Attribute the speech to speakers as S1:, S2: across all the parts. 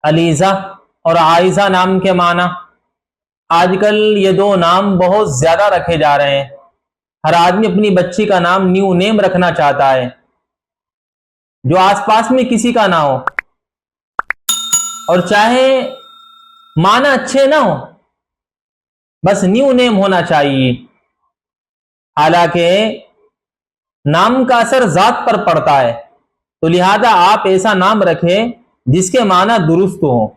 S1: علیزہ اور عائزہ نام کے معنی۔ آج کل یہ دو نام بہت زیادہ رکھے جا رہے ہیں۔ ہر آدمی اپنی بچی کا نام نیو نیم رکھنا چاہتا ہے، جو آس پاس میں کسی کا نہ ہو، اور چاہے معنی اچھے نہ ہو، بس نیو نیم ہونا چاہیے۔ حالانکہ نام کا اثر ذات پر پڑتا ہے، تو لہذا آپ ایسا نام رکھیں جس کے معنی درست ہوں۔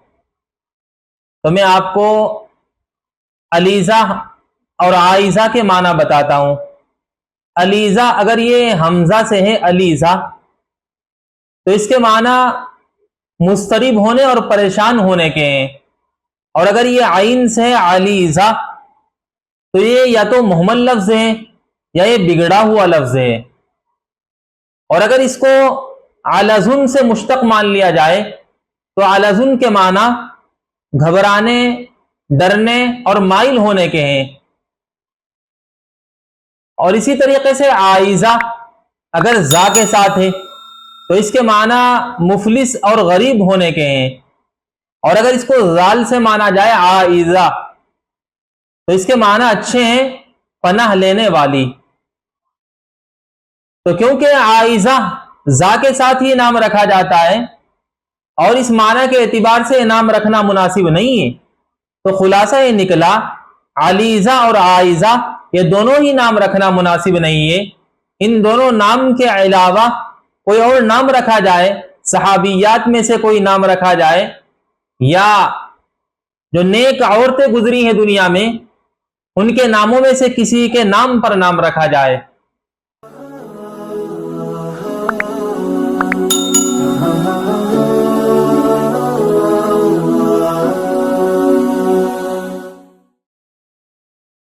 S1: تو میں آپ کو علیزہ اور عائزہ کے معنی بتاتا ہوں۔ علیزہ اگر یہ حمزہ سے ہے علیزہ، تو اس کے معنی مضطرب ہونے اور پریشان ہونے کے ہیں، اور اگر یہ عین سے ہے علیزہ، تو یہ یا تو مہمل لفظ ہے یا یہ بگڑا ہوا لفظ ہے۔ اور اگر اس کو علزن سے مشتق مان لیا جائے تو علزن کے معنی گھبرانے، ڈرنے اور مائل ہونے کے ہیں۔ اور اسی طریقے سے عائزہ اگر زا کے ساتھ ہے تو اس کے معنی مفلس اور غریب ہونے کے ہیں، اور اگر اس کو زال سے مانا جائے عائزہ تو اس کے معنی اچھے ہیں، پناہ لینے والی۔ تو کیونکہ عائزہ زا کے ساتھ ہی نام رکھا جاتا ہے اور اس معنی کے اعتبار سے نام رکھنا مناسب نہیں ہے، تو خلاصہ یہ نکلا علیزہ اور عائزہ یہ دونوں ہی نام رکھنا مناسب نہیں ہے۔ ان دونوں نام کے علاوہ کوئی اور نام رکھا جائے، صحابیات میں سے کوئی نام رکھا جائے، یا جو نیک عورتیں گزری ہیں دنیا میں ان کے ناموں میں سے کسی کے نام پر نام رکھا جائے۔